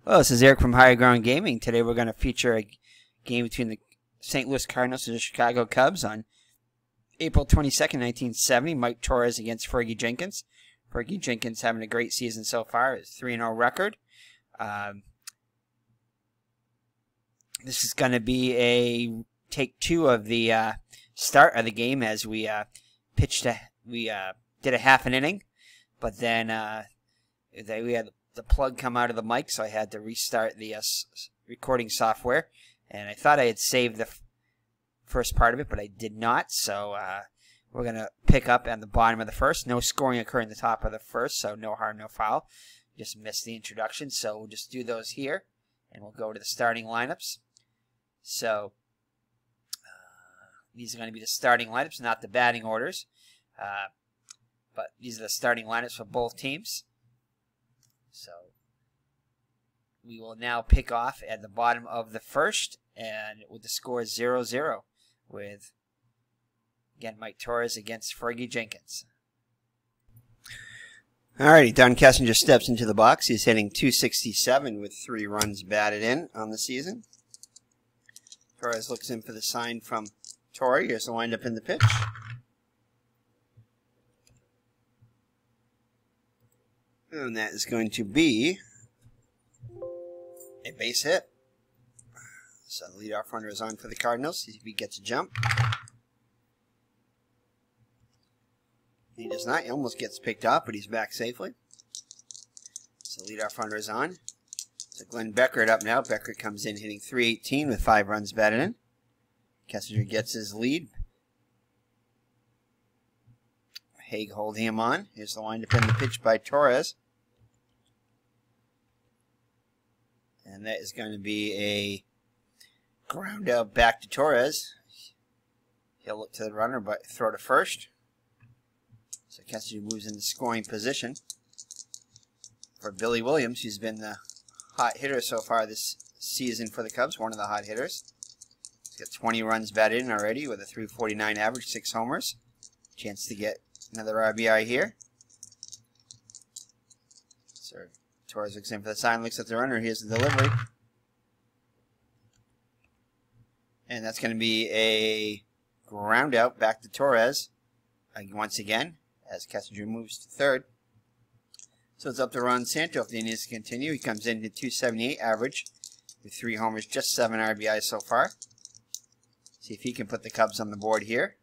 Well, this is Eric from Higher Ground Gaming. Today we're going to feature a game between the St. Louis Cardinals and the Chicago Cubs on April 22nd, 1970. Mike Torrez against Fergie Jenkins. Fergie Jenkins having a great season so far. His 3-0 record. This is going to be a take two of the start of the game as we did a half an inning, but then we had the plug come out of the mic, so I had to restart the recording software, and I thought I had saved the first part of it, but I did not, so we're going to pick up at the bottom of the first. No scoring occurring at the top of the first, so no harm, no foul. Just missed the introduction, so we'll just do those here, and we'll go to the starting lineups. So these are going to be the starting lineups, not the batting orders, but these are the starting lineups for both teams. So we will now pick off at the bottom of the first, and with the score 0-0 with, again, Mike Torrez against Fergie Jenkins. Alrighty, Don Kessinger steps into the box. He's hitting .267 with 3 runs batted in on the season. Torrez looks in for the sign from Torrey. Here's the windup in the pitch. And that is going to be a base hit. So the leadoff runner is on for the Cardinals. See if he gets a jump. He does not. He almost gets picked off, but he's back safely. So the leadoff runner is on. So Glenn Beckert up now. Beckert comes in hitting .318 with 5 runs batted in. Kessinger gets his lead. Haig holding him on. Here's the windup in the pitch by Torrez. And that is going to be a ground out back to Torrez. He'll look to the runner, but throw to first. So Kessinger moves into scoring position for Billy Williams, who's been the hot hitter so far this season for the Cubs, one of the hot hitters. He's got 20 runs batted in already with a .349 average, 6 homers. Chance to get another RBI here. So Torrez looks in for the sign, looks at the runner. Here's the delivery. And that's going to be a ground out back to Torrez once again as Kessinger moves to third. So it's up to Ron Santo if he needs to continue. He comes in at .278 average with 3 homers, just 7 RBIs so far. See if he can put the Cubs on the board here.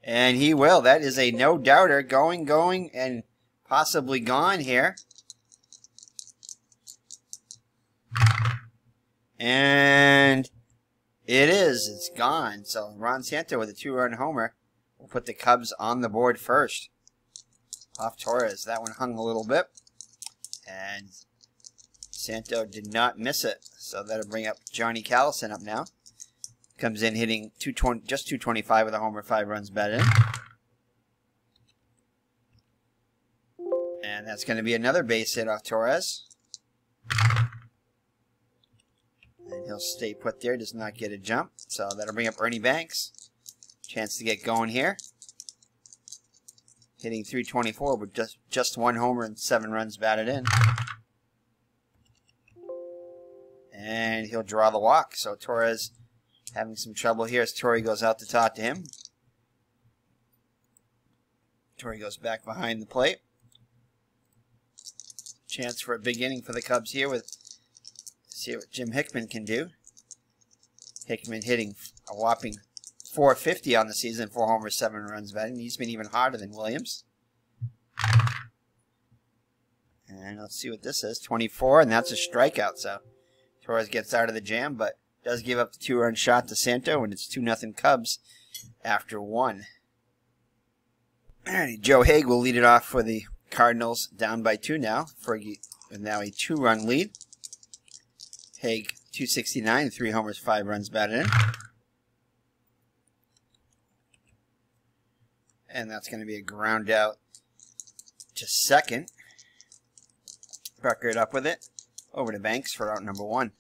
And he will. That is a no-doubter. Going, and possibly gone here. And it is. It's gone. So Ron Santo with a 2-run homer will put the Cubs on the board first. Off Torrez. That one hung a little bit. And Santo did not miss it. So that'll bring up Johnny Callison up now. Comes in hitting just .225 with a homer, 5 runs batted in. And that's going to be another base hit off Torrez. And he'll stay put there, does not get a jump. So that'll bring up Ernie Banks. Chance to get going here. Hitting .324 with just 1 homer and 7 runs batted in. And he'll draw the walk. So Torrez having some trouble here as Torrey goes out to talk to him. Torrey goes back behind the plate. Chance for a big inning for the Cubs here with see what Jim Hickman can do. Hickman hitting a whopping .450 on the season, 4 homers, 7 runs batted. He's been even harder than Williams. And let's see what this is. 24, and that's a strikeout. So Torrez gets out of the jam, but does give up the 2-run shot to Santo, and it's 2-0 Cubs after 1. Alrighty, Joe Haig will lead it off for the Cardinals, down by 2 now. Fergie with now a 2-run lead. Haig, .269, 3 homers, 5 runs batted in. And that's going to be a ground out to second. Beckert up with it. Over to Banks for out number 1.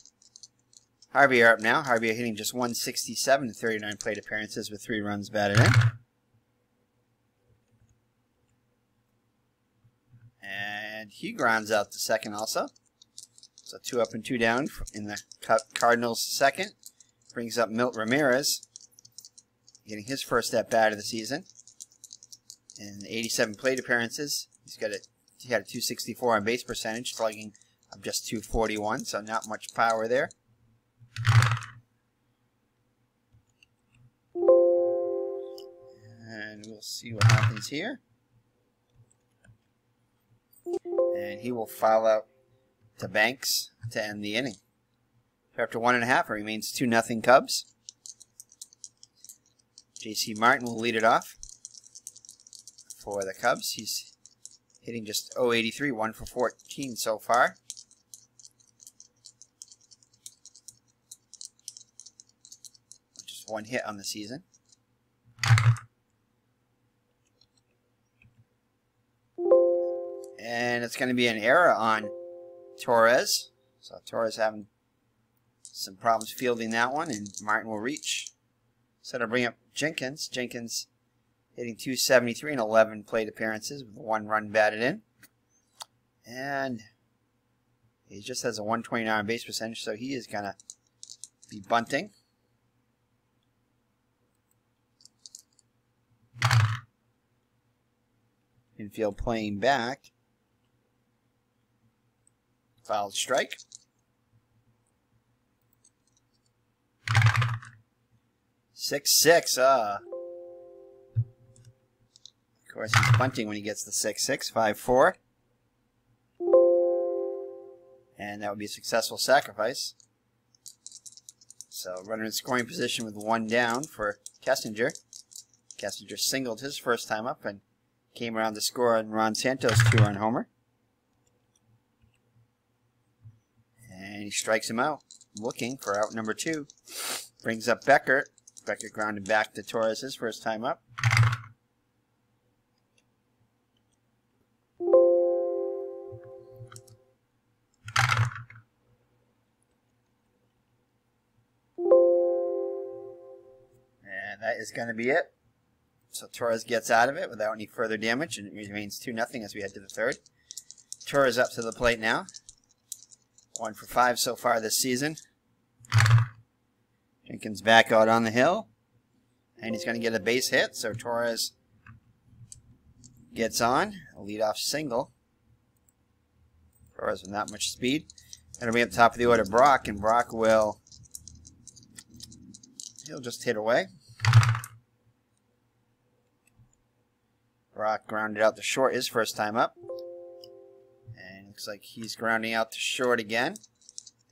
Harvey are up now. Harvey are hitting just .167 in 39 plate appearances with 3 runs batted in. And he grounds out the second also. So 2 up and 2 down in the Cardinals' second. Brings up Milt Ramirez, getting his first at-bat of the season. In 87 plate appearances, he had a 264 on base percentage, slugging of just 241, so not much power there. And we'll see what happens here. And he will foul out to Banks to end the inning. After 1.5, it remains 2-0 Cubs. J.C. Martin will lead it off for the Cubs. He's hitting just .083, 1 for 14 so far. Just 1 hit on the season. And it's going to be an error on Torrez. So Torrez having some problems fielding that one, and Martin will reach. So it'll bring up Jenkins. Jenkins hitting 273 in 11 plate appearances with 1 run batted in. And he just has a 129 base percentage, so he is going to be bunting. Infield playing back. Fouled strike. 6-6. Of course, he's bunting when he gets the 6-6. 5-4. And that would be a successful sacrifice. So, runner in scoring position with 1 down for Kessinger. Kessinger singled his first time up and came around to score on Ron Santos' 2-run homer. And he strikes him out, looking for out number 2. Brings up Becker. Becker grounded back to Torrez his first time up. And that is going to be it. So Torrez gets out of it without any further damage, and it remains 2-0 as we head to the third. Torrez up to the plate now. 1 for 5 so far this season. Jenkins back out on the hill. And he's going to get a base hit, so Torrez gets on. A leadoff single. Torrez with not much speed. That'll be up top of the order, Brock, and Brock will... he'll just hit away. Brock grounded out to short his first time up. And looks like he's grounding out to short again.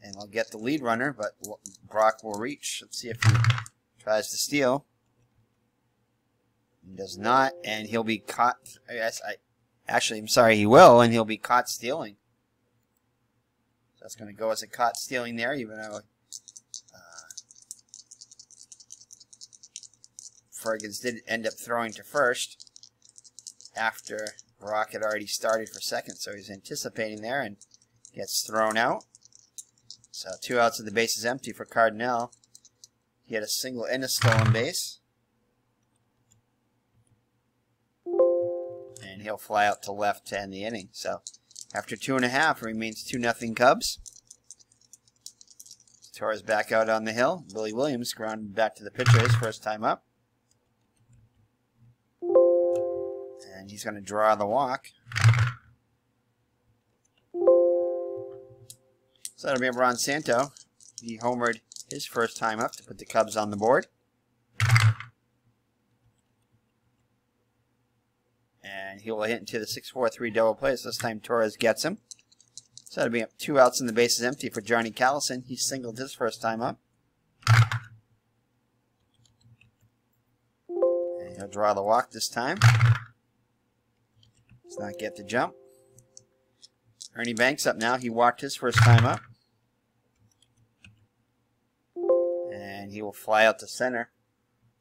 And we'll get the lead runner, but Brock will reach. Let's see if he tries to steal. He does not, and he'll be caught. I'm sorry, he will, and he'll be caught stealing. So that's going to go as a caught stealing there, even though Fergie did end up throwing to first after Brock had already started for second, so he's anticipating there and gets thrown out. So 2 outs and the base is empty for Cardinal. He had a single and a stolen base. And he'll fly out to left to end the inning. So after 2.5, it remains 2-0 Cubs. Torrez back out on the hill. Billy Williams grounded back to the pitcher his first time up. And he's going to draw the walk. So that'll be Ron Santo. He homered his first time up to put the Cubs on the board. And he will hit into the 6-4-3 double play. So this time Torrez gets him. So that'll be 2 outs and the base is empty for Johnny Callison. He singled his first time up. And he'll draw the walk this time. Does not get the jump. Ernie Banks up now. He walked his first time up. And he will fly out to center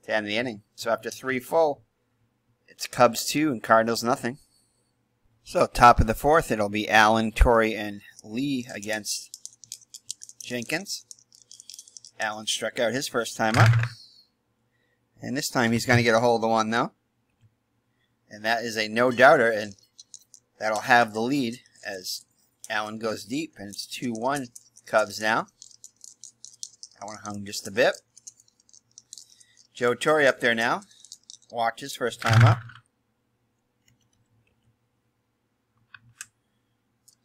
to end the inning. So after 3 full, it's Cubs 2 and Cardinals nothing. So top of the 4th, it'll be Allen, Torrey, and Lee against Jenkins. Allen struck out his first time up. And this time he's going to get a hold of the one, though. And that is a no-doubter, and that'll have the lead as Allen goes deep, and it's 2-1 Cubs now. Allen hung just a bit. Joe Torre up there now. Watches first time up.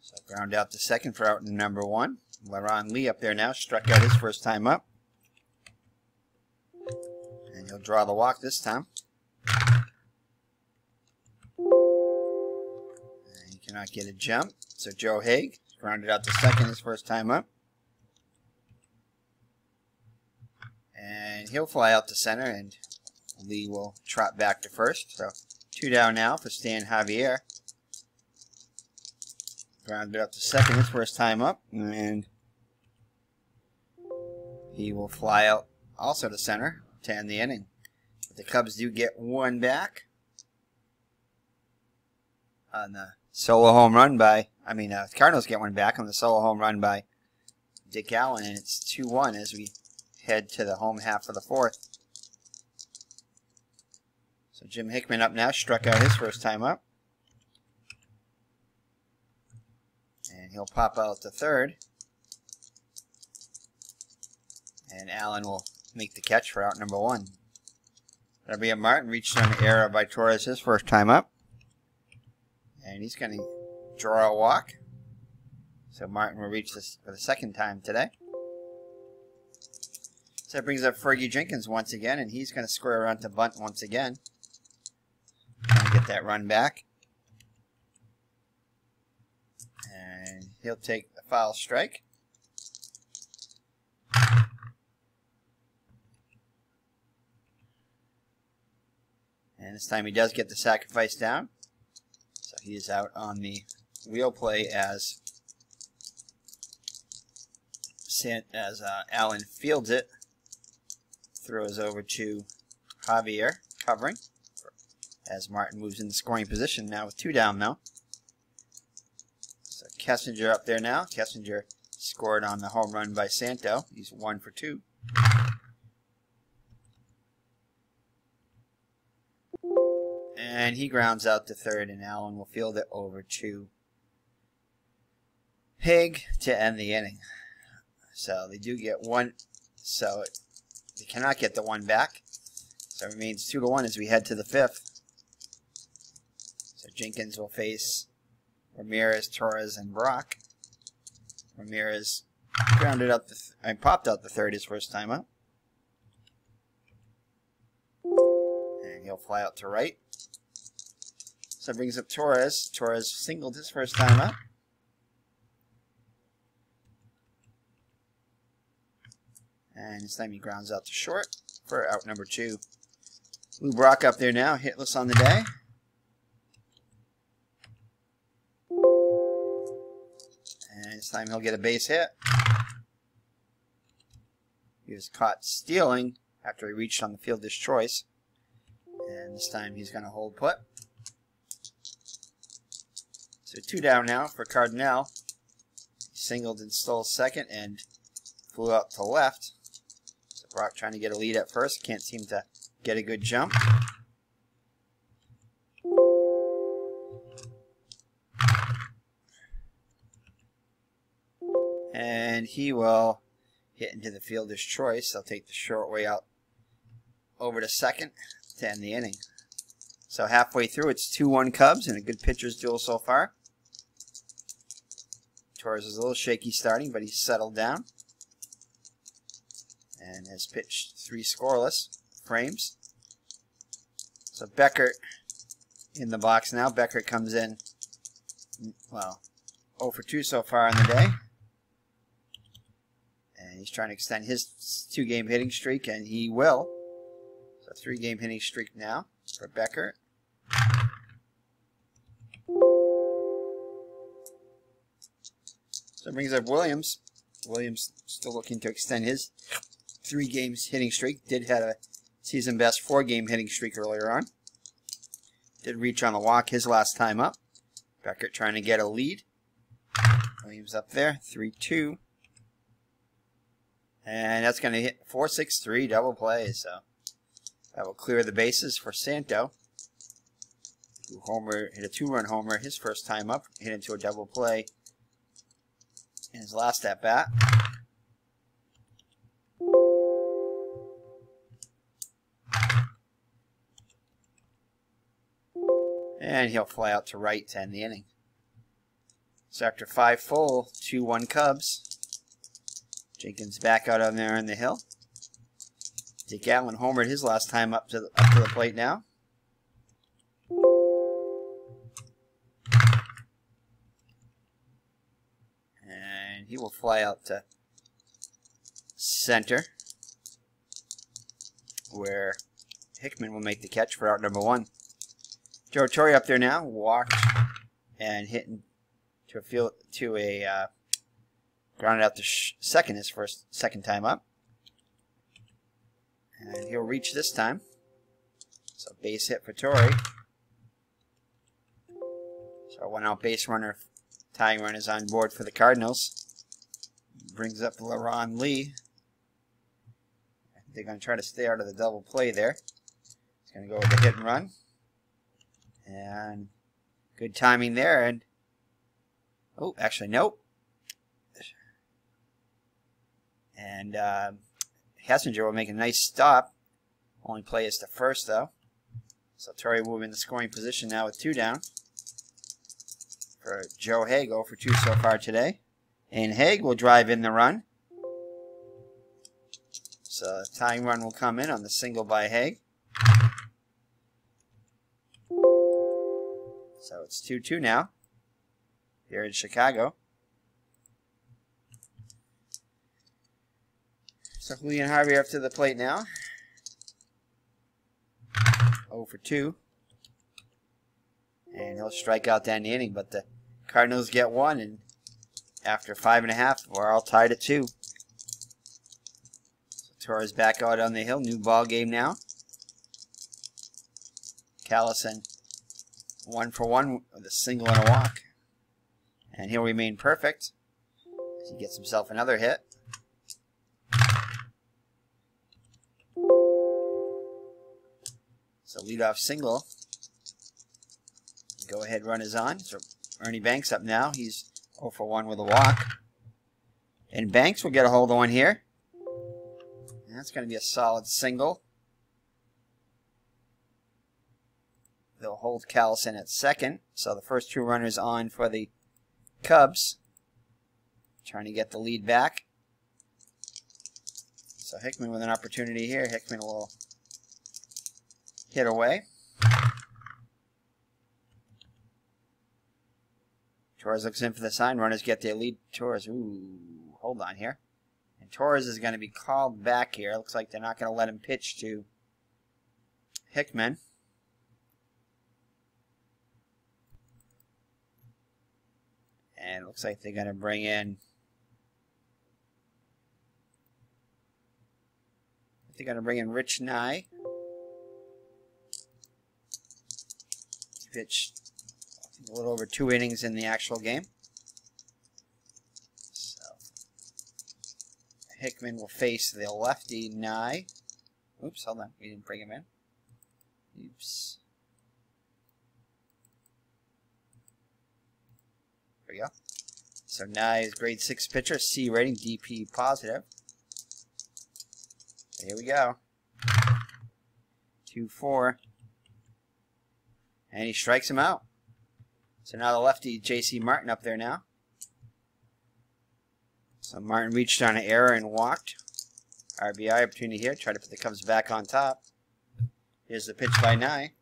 So ground out to second for out number 1. LaRon Lee up there now. Struck out his first time up. And he'll draw the walk this time. And he cannot get a jump. So Joe Haig grounded out to second his first time up. And he'll fly out to center, and Lee will trot back to first. So 2 down now for Stan Javier. Grounded out to second his first time up, and he will fly out also to center to end the inning. But the Cubs do get 1 back on the solo home run by, the Cardinals get 1 back on the solo home run by Dick Allen, and it's 2-1 as we head to the home half of the 4th. So Jim Hickman up now, struck out his first time up. And he'll pop out to third. And Allen will make the catch for out number 1. That'll be a Martin, reached on the error by Torres his first time up. And he's going to draw a walk. So Martin will reach this for the second time today. So that brings up Fergie Jenkins once again, and he's going to square around to bunt once again. Trying to get that run back. And he'll take the foul strike. And this time he does get the sacrifice down. So he is out on the wheel play as Allen fields it. Throws over to Javier, covering, as Martin moves into scoring position now with 2 down now. So Kessinger up there now. Kessinger scored on the home run by Santo. He's 1 for 2. And he grounds out to third, and Allen will field it over to Haig to end the inning. So they do get 1. So they cannot get the 1 back. So it remains 2-1 as we head to the 5th. So Jenkins will face Ramirez, Torres, and Brock. Ramirez grounded up popped out the third his first time up. And he'll fly out to right. So that brings up Torres. Torres singled his first time up. And this time he grounds out to short for out number 2. Lou Brock up there now, hitless on the day. And this time he'll get a base hit. He was caught stealing after he reached on the fielder's choice. And this time he's going to hold put. So 2 down now for Cardinal. He singled and stole second and flew out to left. Brock trying to get a lead at first. Can't seem to get a good jump. And he will hit into the fielder's choice. They'll take the short way out over to second to end the inning. So halfway through, it's 2-1 Cubs and a good pitcher's duel so far. Torres is a little shaky starting, but he's settled down. And has pitched 3 scoreless frames. So Beckert in the box now. Beckert comes in, 0 for 2 so far in the day. And he's trying to extend his 2-game hitting streak, and he will. So 3-game hitting streak now for Beckert. So it brings up Williams. Williams still looking to extend his 3 games hitting streak. Did have a season best 4-game hitting streak earlier on. Did reach on the walk his last time up. Beckert trying to get a lead. Williams up there, 3-2. And that's going to hit 4-6-3 double play. So that will clear the bases for Santo. Hit a two-run homer his first time up. Hit into a double play in his last at-bat. And he'll fly out to right to end the inning. So after 5 full, 2-1 Cubs. Jenkins back out on there on the hill. Dick Allen homered his last time up to the plate now. And he will fly out to center, where Hickman will make the catch for out number 1. Joe Torre up there now, walked and hit to a grounded out to second his second time up. And he'll reach this time. So base hit for Torre. So 1 out base runner, tying run is on board for the Cardinals. Brings up LaRon Lee. They're going to try to stay out of the double play there. He's going to go with the hit and run. And good timing there. And oh, actually, nope. And Hassinger will make a nice stop. Only play is to first, though. So Torre will move in the scoring position now with 2 down. For Joe Haig, 0 for 2 so far today. And Haig will drive in the run. So the tying run will come in on the single by Haig. So it's 2-2 now here in Chicago. So Julian Harvey up to the plate now. 0 for 2. And he'll strike out down the inning, but the Cardinals get 1, and after 5.5, we're all tied at 2. So Torres back out on the hill. New ball game now. Callison 1 for 1 with a single and a walk. And he'll remain perfect as he gets himself another hit. So leadoff single. Go ahead run is on. So Ernie Banks up now. He's 0 for 1 with a walk. And Banks will get a hold of one here. And that's going to be a solid single. They'll hold Callison at second. So the first 2 runners on for the Cubs. Trying to get the lead back. So Hickman with an opportunity here. Hickman will hit away. Torres looks in for the sign. Runners get their lead. Torres, ooh, hold on here. And Torres is going to be called back here. Looks like they're not going to let him pitch to Hickman. And it looks like they're going to bring in... They're going to bring in Rich Nye. He pitched a little over 2 innings in the actual game. So Hickman will face the lefty Nye. Oops, hold on. We didn't bring him in. Oops. There we go. So Nye is grade 6 pitcher, C rating, DP positive. Here we go. 2-4. And he strikes him out. So now the lefty, J.C. Martin, up there now. So Martin reached on an error and walked. RBI opportunity here. Try to put the Cubs back on top. Here's the pitch by Nye.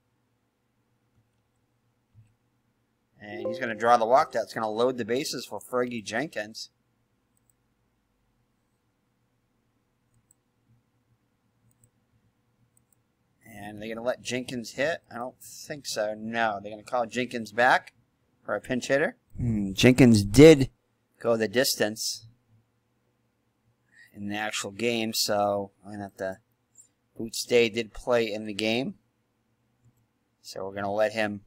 And he's going to draw the walk. That's going to load the bases for Fergie Jenkins. And they're going to let Jenkins hit? I don't think so. No, they're going to call Jenkins back for a pinch hitter. Jenkins did go the distance in the actual game, so I'm going to have to... Boots Day did play in the game. So we're going to let him...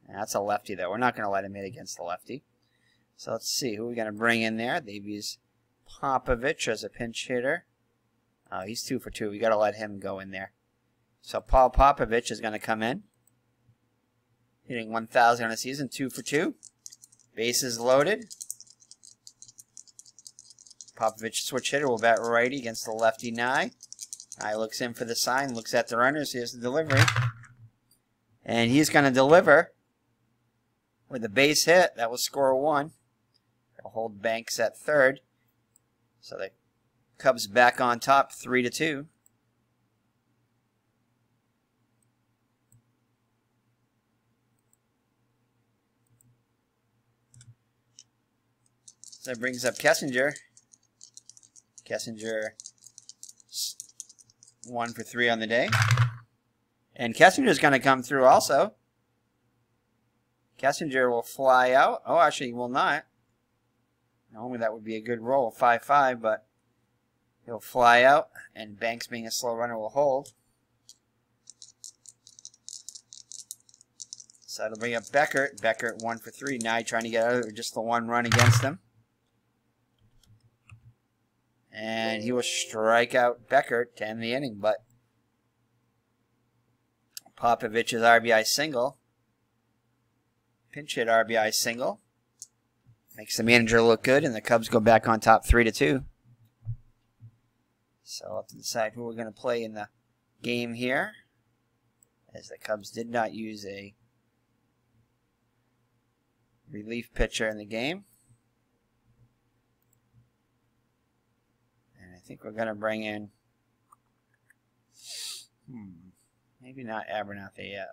That's a lefty, though. We're not going to let him hit against the lefty. So let's see. Who are we going to bring in there? They've used Popovich as a pinch hitter. Oh, he's 2 for 2. We got to let him go in there. So Paul Popovich is going to come in. Hitting 1,000 on the season, 2 for 2. Bases loaded. Popovich switch hitter will bat righty against the lefty Nye. Nye looks in for the sign, looks at the runners. Here's the delivery. And he's going to deliver with a base hit. That will score 1. They'll hold Banks at third. So the Cubs back on top, 3-2. So that brings up Kessinger. Kessinger 1 for 3 on the day. And Kessinger is going to come through also. Kessinger will fly out. Oh, actually, he will not. Normally that would be a good roll, 5-5, but he'll fly out, and Banks, being a slow runner, will hold. So that'll bring up Beckert. Beckert 1 for 3. Nye trying to get out of it with just the 1 run against him. And he will strike out Beckert to end the inning, but Popovich's RBI single, pinch hit RBI single, makes the manager look good, and the Cubs go back on top 3-2. So I'll have to decide who we're going to play in the game here, as the Cubs did not use a relief pitcher in the game. I think we're going to bring in, maybe not Abernathy yet.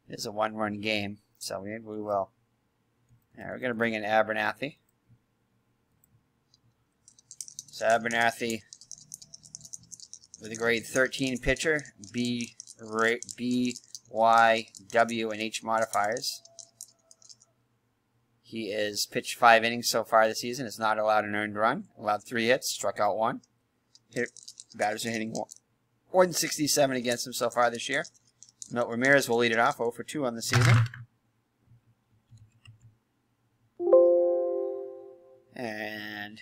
It is a 1-run game, so maybe we will. Yeah, we're going to bring in Abernathy. So Abernathy with a grade 13 pitcher, B, Y, W, and H modifiers. He is pitched 5 innings so far this season. Has not allowed an earned run. Allowed 3 hits. Struck out 1. Batters are hitting 167 against him so far this year. Milt Ramirez will lead it off, 0 for 2 on the season. And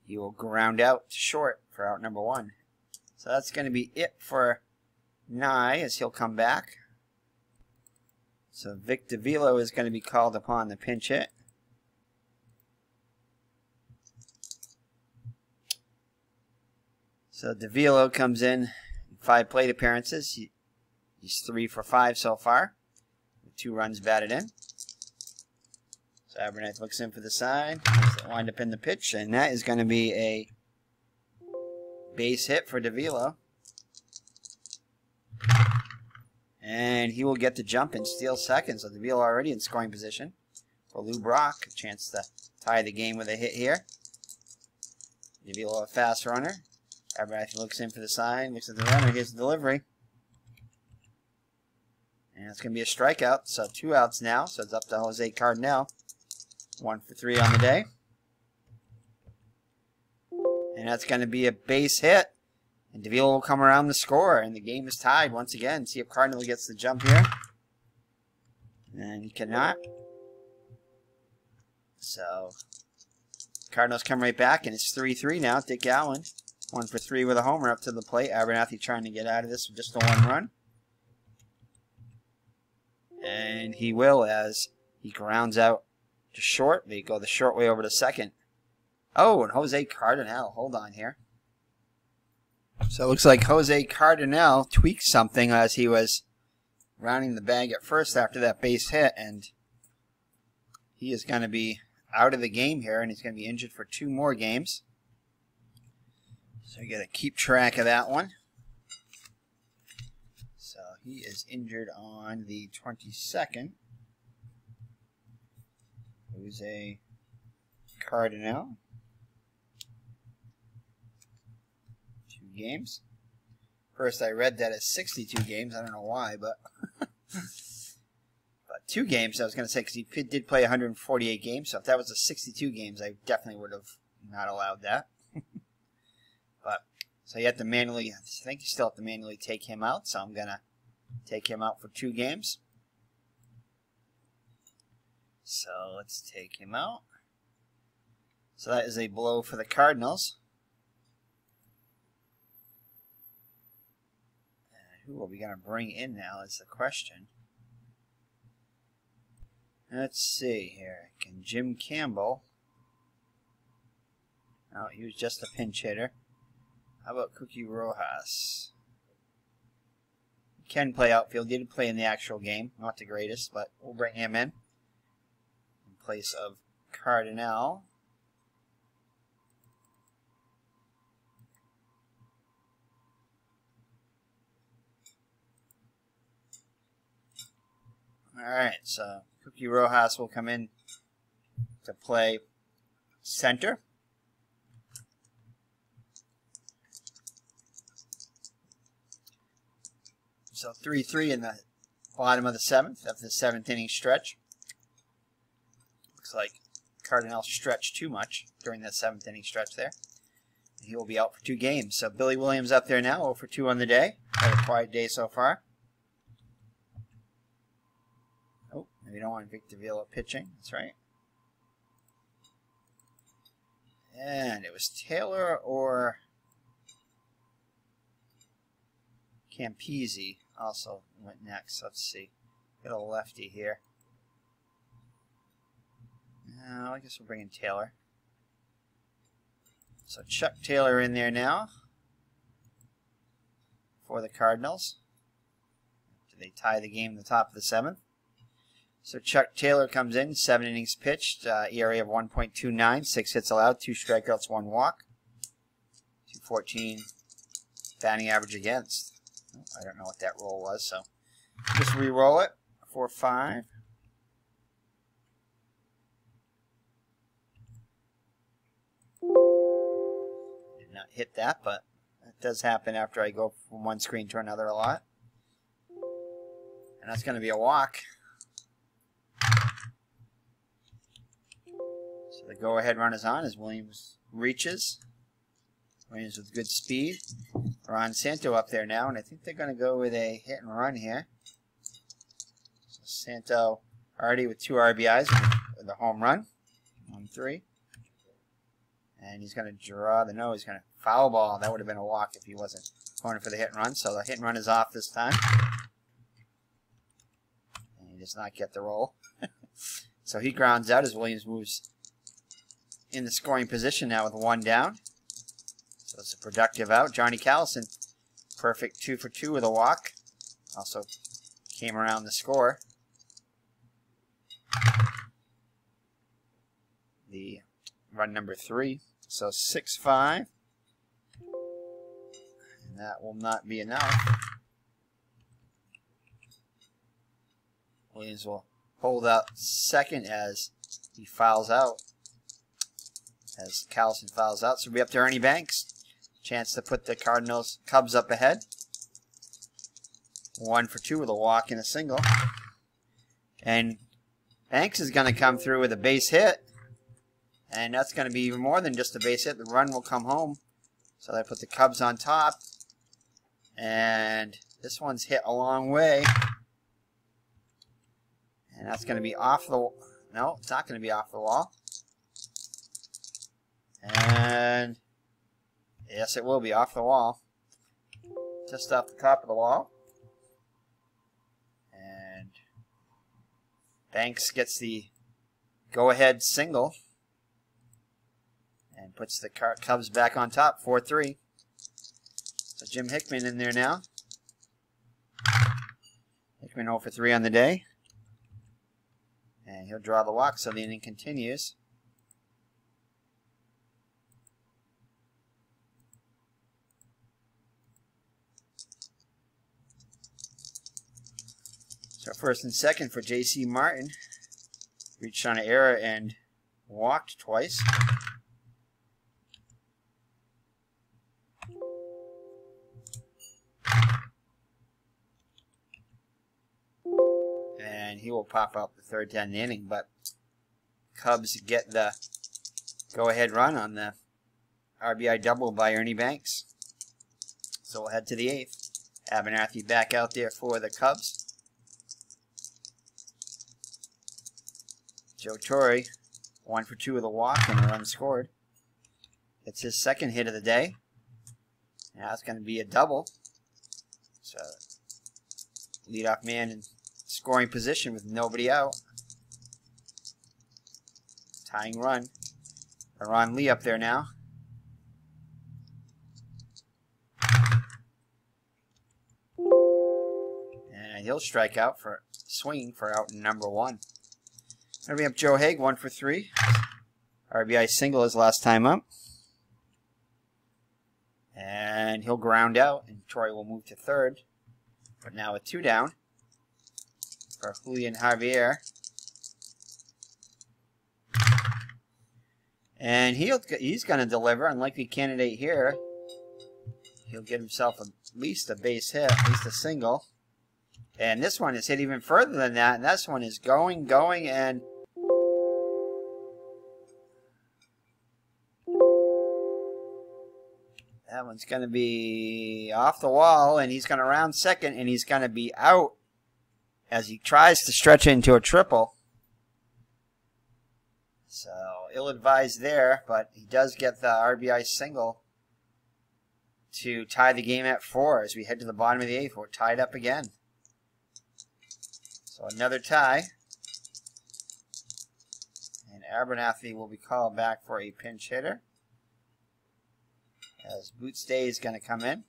he will ground out to short for out number 1. So that's going to be it for Nye, as he'll come back. So Vic Davilo is going to be called upon the pinch hit. So Davilo comes in 5 plate appearances. He's 3 for 5 so far, with 2 runs batted in. So Abernathy looks in for the sign. Wind up in the pitch, and that is going to be a base hit for Davilo. And he will get the jump and steal second. So Davilo already in scoring position for Lou Brock. A chance to tie the game with a hit here. Davilo a fast runner. Abernathy looks in for the sign. Looks at the runner. Here's the delivery. And it's going to be a strikeout. So 2 outs now. So it's up to Jose Cardinal. 1 for 3 on the day. And that's going to be a base hit. And Davilo will come around the score, and the game is tied once again. See if Cardinal gets the jump here. And he cannot. So Cardinals come right back, and it's 3-3 now. Dick Allen, 1 for 3 with a homer up to the plate. Abernathy trying to get out of this with just a 1 run. And he will, as he grounds out to short. They go the short way over to second. Oh, and Jose Cardinal. Hold on here. So it looks like Jose Cardinal tweaked something as he was rounding the bag at first after that base hit, and he is going to be out of the game here, and he's going to be injured for 2 more games. So you got to keep track of that one. So he is injured on the 22nd. Jose Cardinal. Games. First I read that as 62 games. I don't know why, but 2 games I was going to say, because he did play 148 games. So if that was a 62 games, I definitely would have not allowed that. But so you have to manually, I think you still have to manually take him out. So I'm going to take him out for 2 games. So let's take him out. So that is a blow for the Cardinals. Who are we going to bring in now is the question. Let's see here. Can Jim Campbell... Oh, he was just a pinch hitter. How about Cookie Rojas? He can play outfield. He did play in the actual game. Not the greatest, but we'll bring him in place of Cardinal. Alright, so Cookie Rojas will come in to play center. So 3-3 in the bottom of the seventh, of the seventh inning stretch. Looks like Cardinals stretched too much during that seventh inning stretch there. He will be out for 2 games. So Billy Williams up there now, 0 for 2 on the day. Had a quiet day so far. Oh, we don't want Victor Villa pitching. That's right. And it was Taylor or Campese also went next. Let's see. Got a lefty here. I guess we'll bring in Taylor. So Chuck Taylor in there now for the Cardinals. Do they tie the game at the top of the 7th? So Chuck Taylor comes in, 7 innings pitched, ERA of 1.29, 6 hits allowed, 2 strikeouts, 1 walk, 214 batting average against. I don't know what that roll was, so just re-roll it. 4-5. Did not hit that, but that does happen after I go from one screen to another a lot. And that's going to be a walk. So the go-ahead run is on as Williams reaches. Williams with good speed. Ron Santo up there now, and I think they're going to go with a hit and run here. So Santo already with 2 RBIs with a home run. 1-3. And he's going to draw the nose. He's going to foul ball. That would have been a walk if he wasn't going for the hit and run. So the hit and run is off this time. And he does not get the roll. So he grounds out as Williams moves in the scoring position now with 1 down. So it's a productive out. Johnny Callison, perfect 2 for 2 with a walk. Also came around the score. The run number 3. So 6-5. And that will not be enough. Williams will hold out second as he fouls out. As Callison fouls out. So we'll be up to Ernie Banks. Chance to put the Cubs up ahead. 1 for 2 with a walk and a single. And Banks is going to come through with a base hit. And that's going to be even more than just a base hit. The run will come home. So they put the Cubs on top. And this one's hit a long way. And that's going to be off the... No, it's not going to be off the wall. And... yes, it will be off the wall. Just off the top of the wall. And Banks gets the go-ahead single. And puts the Cubs back on top, 4-3. So Jim Hickman in there now. Hickman 0 for 3 on the day. And he'll draw the walk, so the inning continues. So first and second for J.C. Martin. Reached on an error and walked twice. And he will pop up the third to end the inning, but Cubs get the go-ahead run on the RBI double by Ernie Banks. So we'll head to the 8th. Abernathy back out there for the Cubs. Joe Torre, 1 for 2 with a walk and a run scored. It's his second hit of the day. Now it's going to be a double. So leadoff man in scoring position with nobody out. Tying run. Ron Lee up there now. And he'll strike out for swinging for out number 1. Gonna bring up Joe Haig, 1 for 3. RBI single his last time up. And he'll ground out, and Torrey will move to third. But now with 2 down for Julian Javier. And he's going to deliver. Unlikely candidate here. He'll get himself at least a base hit, at least a single. And this one is hit even further than that. And this one is going, and that one's going to be off the wall. And he's going to round second, and he's going to be out as he tries to stretch it into a triple. So, ill-advised there, but he does get the RBI single to tie the game at 4 as we head to the bottom of the 8th. We're tied up again. So, another tie. And Abernathy will be called back for a pinch hitter as Boots Day is going to come in.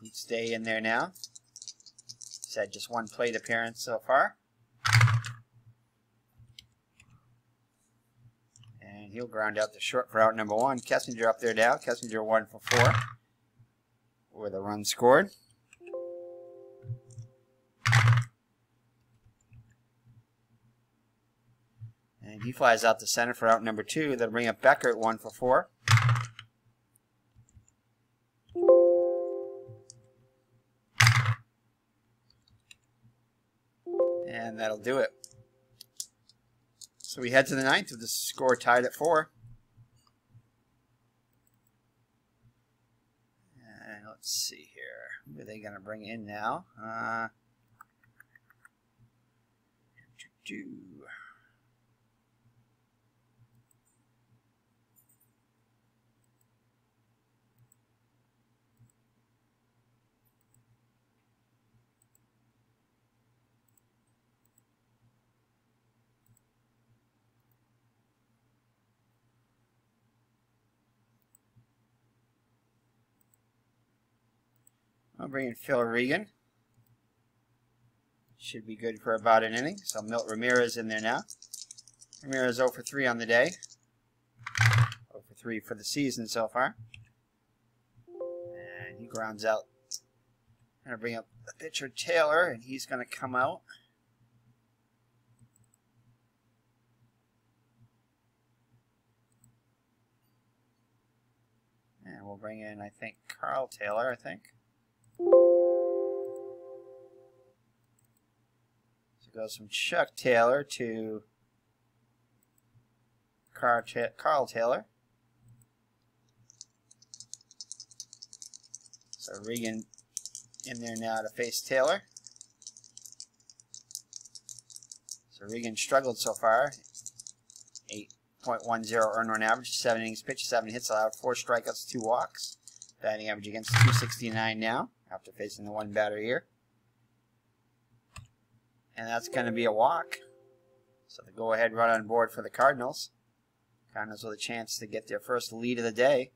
Boots Day in there now. He's had just 1 plate appearance so far. And he'll ground out the short for out number 1. Kessinger up there now. Kessinger 1 for 4 with a run scored. And he flies out to center for out number 2. That'll bring up Becker 1 for 4. And that'll do it. So we head to the 9th with the score tied at 4. And let's see here. Who are they going to bring in now? I'll bring in Phil Regan. Should be good for about an inning. So Milt Ramirez in there now. Ramirez 0 for 3 on the day. 0 for 3 for the season so far. And he grounds out. I'm going to bring up the pitcher Taylor, and he's going to come out. And we'll bring in, I think, Carl Taylor, I think. So it goes from Chuck Taylor to Carl Taylor. So Regan in there now to face Taylor. So Regan struggled so far. 8.10 earned run average, 7 innings pitched, 7 hits allowed, 4 strikeouts, 2 walks. Batting average against 269 now after facing the 1 batter here. And that's going to be a walk. So the go-ahead run on board for the Cardinals. Cardinals with a chance to get their first lead of the day.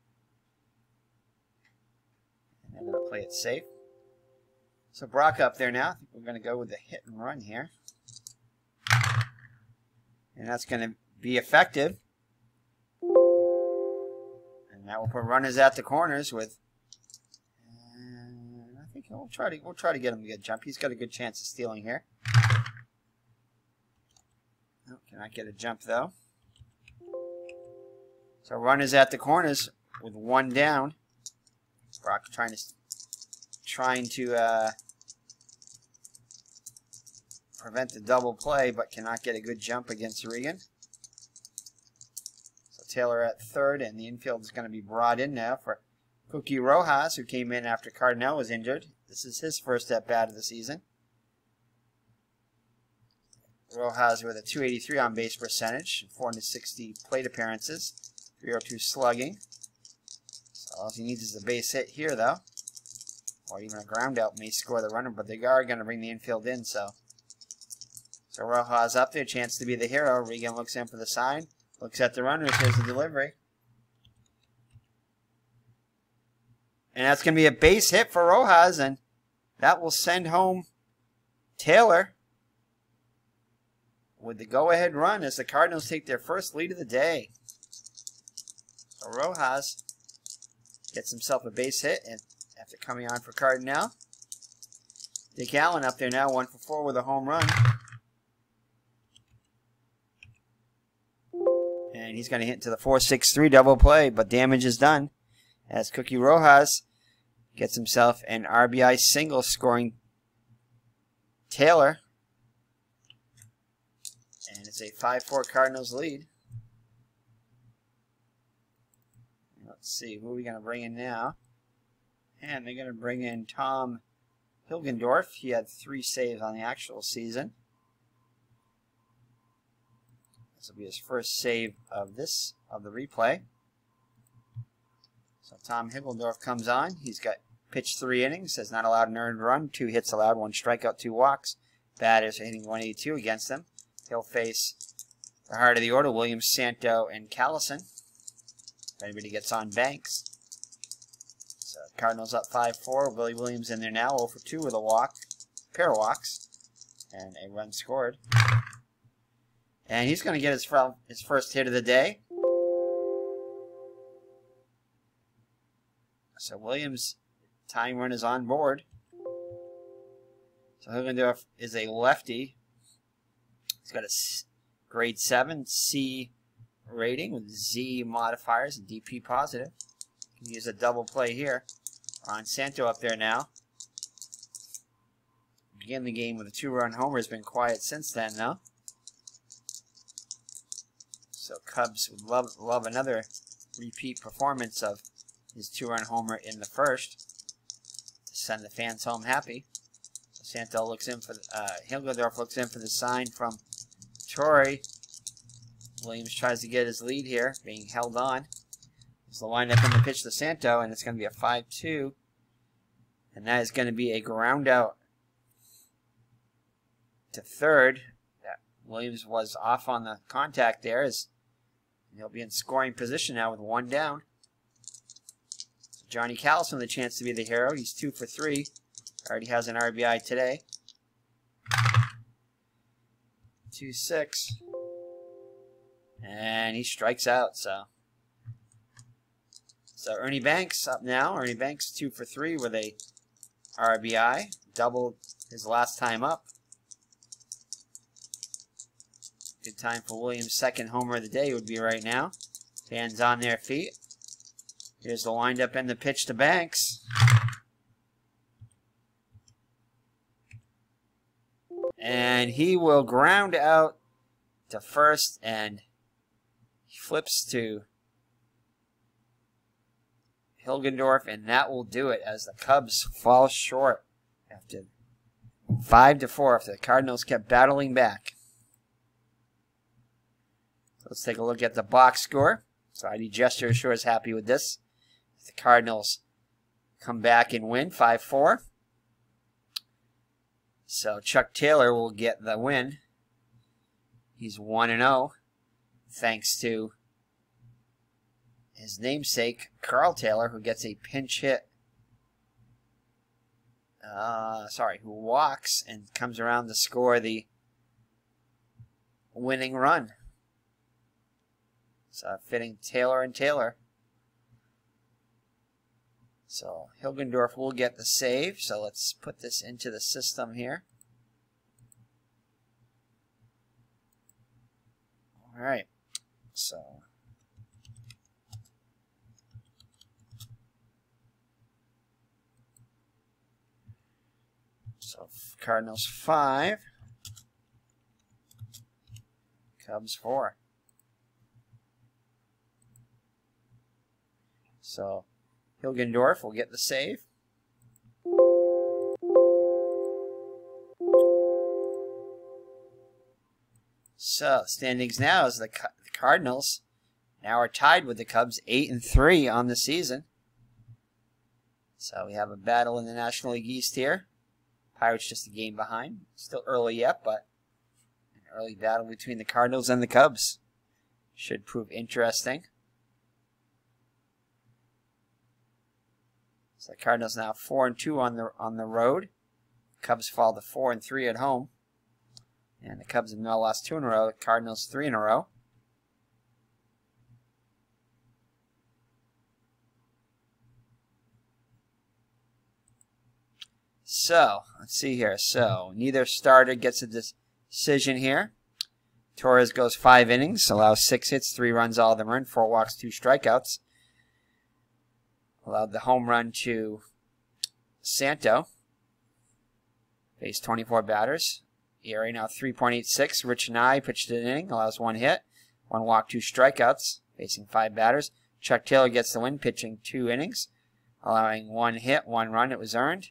And they're going to play it safe. So Brock up there now. I think we're going to go with the hit and run here. And that's going to be effective. And that will put runners at the corners with. I think we'll try to get him to get a jump. He's got a good chance of stealing here. Oh, cannot get a jump though. So runners at the corners with 1 down. Brock trying to prevent the double play, but cannot get a good jump against Regan. So Taylor at third, and the infield is going to be brought in now for Cookie Rojas, who came in after Cardinal was injured. This is his first at-bat of the season. Rojas with a .283 on-base percentage, 460 plate appearances, .302 slugging. So All he needs is a base hit here, though. Or even a ground out may score the runner, but they are going to bring the infield in, so. So Rojas up there, chance to be the hero. Regan looks in for the sign, looks at the runners, here's the delivery. And that's going to be a base hit for Rojas, and that will send home Taylor with the go-ahead run as the Cardinals take their first lead of the day. So Rojas gets himself a base hit and after coming on for Cardinal. Dick Allen up there now, 1 for 4 with a home run. And he's going to hit into the 4-6-3 double play, but damage is done as Cookie Rojas gets himself an RBI single, scoring Taylor. And it's a 5-4 Cardinals lead. Let's see, who are we going to bring in now? And they're going to bring in Tom Hilgendorf. He had 3 saves on the actual season. This will be his first save of the replay. So Tom Hilgendorf comes on. He's got pitched 3 innings, has not allowed an earned run, 2 hits allowed, 1 strikeout, 2 walks. Batters are hitting 182 against him. He'll face the heart of the order, Williams, Santo, and Callison. If anybody gets on, Banks. So Cardinals up 5-4. Willie Williams in there now, 0 for 2 with a walk, pair of walks, and a run scored. And he's going to get his first hit of the day. So Williams' tying run is on board. So Hilgendorf is a lefty. He's got a grade 7 C rating with Z modifiers and DP positive. You can use a double play here. On Santo up there now. Begin the game with a 2-run homer. Has been quiet since then, though. So Cubs would love another repeat performance of his 2-run homer in the first to send the fans home happy. So Santo looks in for Hilgendorf looks in for the sign from Torrey. Williams tries to get his lead here, being held on. It's the windup in the pitch to Santo, and it's going to be a 5-2. And that is going to be a ground out to third. Williams was off on the contact there. He'll be in scoring position now with 1 down. Johnny Callison with a chance to be the hero. He's 2 for 3. Already has an RBI today. 2-6. And he strikes out, so Ernie Banks up now. Ernie Banks 2 for 3 with a RBI. Doubled his last time up. Good time for Williams' second homer of the day would be right now. Fans on their feet. Here's the windup and the pitch to Banks. And he will ground out to first, and he flips to Hilgendorf, and that will do it as the Cubs fall short after 5-4 after the Cardinals kept battling back. So let's take a look at the box score. So ID Gesture sure is happy with this. The Cardinals come back and win 5-4. So Chuck Taylor will get the win. He's 1-0 thanks to his namesake, Carl Taylor, who gets a pinch hit. Who walks and comes around to score the winning run. So fitting Taylor and Taylor. So Hilgendorf will get the save. So let's put this into the system here. All right. So Cardinals 5, Cubs 4. So Hilgendorf will get the save. So standings now is the Cardinals now are tied with the Cubs 8-3 on the season. So we have a battle in the National League East here. Pirates just a game behind. Still early yet, but an early battle between the Cardinals and the Cubs. Should prove interesting. So the Cardinals now 4-2 on the road. Cubs fall to 4-3 at home. And the Cubs have now lost 2 in a row. The Cardinals 3 in a row. So, let's see here. So, neither starter gets a decision here. Torrez goes 5 innings, allows 6 hits, 3 runs, all of them earned, 4 walks, 2 strikeouts. Allowed the home run to Santo. Faced 24 batters. ERA now 3.86. Rich Nye pitched an inning, allows 1 hit, 1 walk, 2 strikeouts, facing 5 batters. Chuck Taylor gets the win, pitching 2 innings, allowing 1 hit, 1 run, it was earned,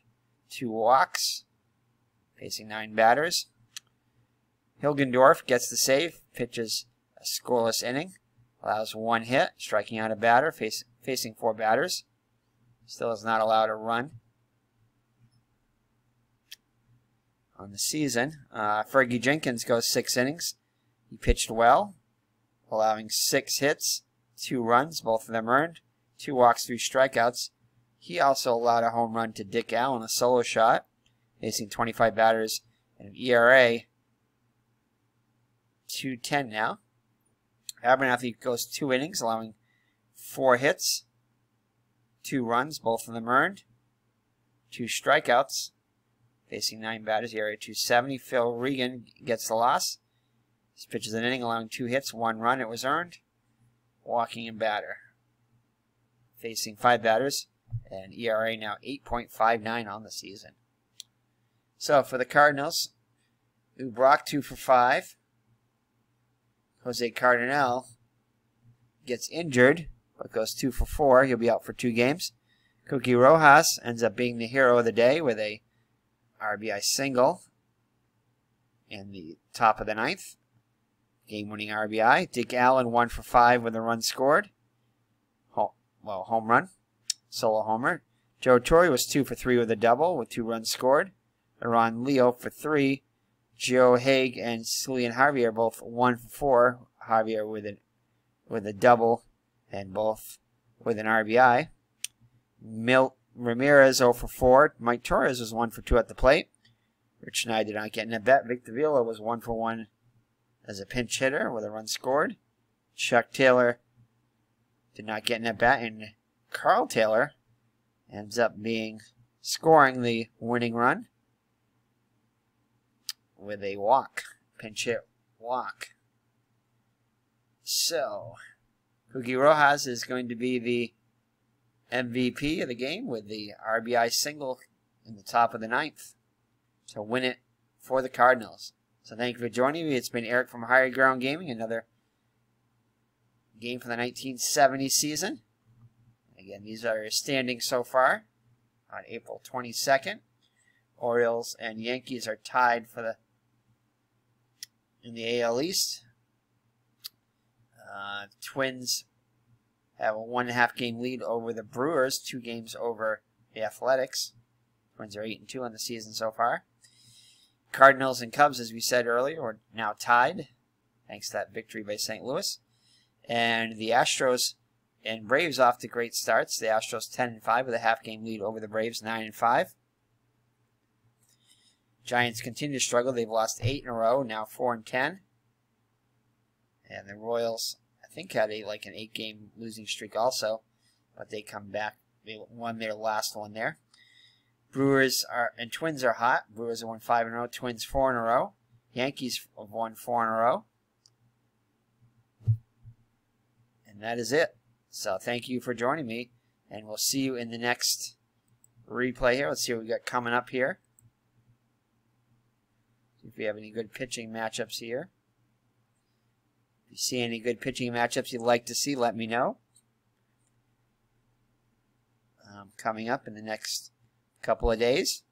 2 walks, facing 9 batters. Hilgendorf gets the save, pitches a scoreless inning, allows 1 hit, striking out a batter, facing 4 batters. Still is not allowed a run on the season. Fergie Jenkins goes 6 innings. He pitched well, allowing 6 hits, 2 runs, both of them earned, 2 walks, 3 strikeouts. He also allowed a home run to Dick Allen, a solo shot, facing 25 batters, and an ERA 2.10 now. Abernathy goes 2 innings, allowing 4 hits, 2 runs, both of them earned, 2 strikeouts, facing 9 batters, ERA 2.70. Phil Regan gets the loss. He pitches an inning, allowing 2 hits, 1 run, it was earned, walking in batter. Facing 5 batters, and ERA now 8.59 on the season. So for the Cardinals, Ubrock 2 for 5. Jose Cardinal gets injured, but goes 2 for 4. He'll be out for 2 games. Cookie Rojas ends up being the hero of the day with a RBI single in the top of the 9th. Game-winning RBI. Dick Allen 1 for 5 with a run scored. Home run. Solo homer. Joe Torre was 2 for 3 with a double with 2 runs scored. Ron Leo for 3. Joe Haig and Julian Harvey are both 1 for 4. Javier with a double and both with an RBI. Milt Ramirez 0 for 4. Mike Torrez was 1 for 2 at the plate. Rich Nye did not get in a bet. Victor Villa was 1 for 1 as a pinch hitter with a run scored. Chuck Taylor did not get in a bet, and Carl Taylor ends up scoring the winning run with a walk, pinch hit walk. So, Cookie Rojas is going to be the MVP of the game with the RBI single in the top of the 9th to win it for the Cardinals. So thank you for joining me. It's been Eric from Higher Ground Gaming, another game for the 1970 season. Again, these are your standings so far on April 22nd. Orioles and Yankees are tied for in the AL East. Twins have a 1.5 game lead over the Brewers, 2 games over the Athletics. Twins are 8-2 on the season so far. Cardinals and Cubs, as we said earlier, are now tied, thanks to that victory by St. Louis. And the Astros and Braves off to great starts. The Astros 10-5 with a half-game lead over the Braves, 9-5. Giants continue to struggle. They've lost 8 in a row, now 4-10. And the Royals, I think, had an 8-game losing streak also, but they come back. They won their last one there. Brewers and Twins are hot. Brewers have won 5 in a row. Twins 4 in a row. Yankees have won 4 in a row. And that is it. So thank you for joining me, and we'll see you in the next replay here. Let's see what we got coming up here. See if we have any good pitching matchups here. If you see any good pitching matchups you'd like to see, let me know. Coming up in the next couple of days.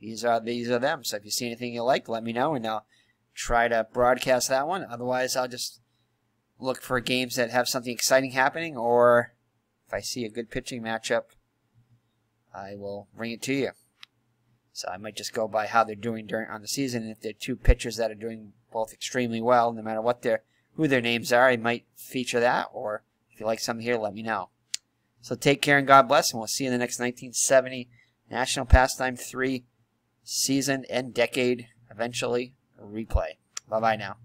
These are them. So if you see anything you like, let me know, and I'll try to broadcast that one. Otherwise, I'll just look for games that have something exciting happening, or if I see a good pitching matchup, I will bring it to you. So I might just go by how they're doing on the season. And if they're two pitchers that are doing both extremely well, no matter what who their names are, I might feature that. Or if you like something here, let me know. So take care and God bless, and we'll see you in the next 1970 National Pastime 3 season and decade, eventually, replay. Bye-bye now.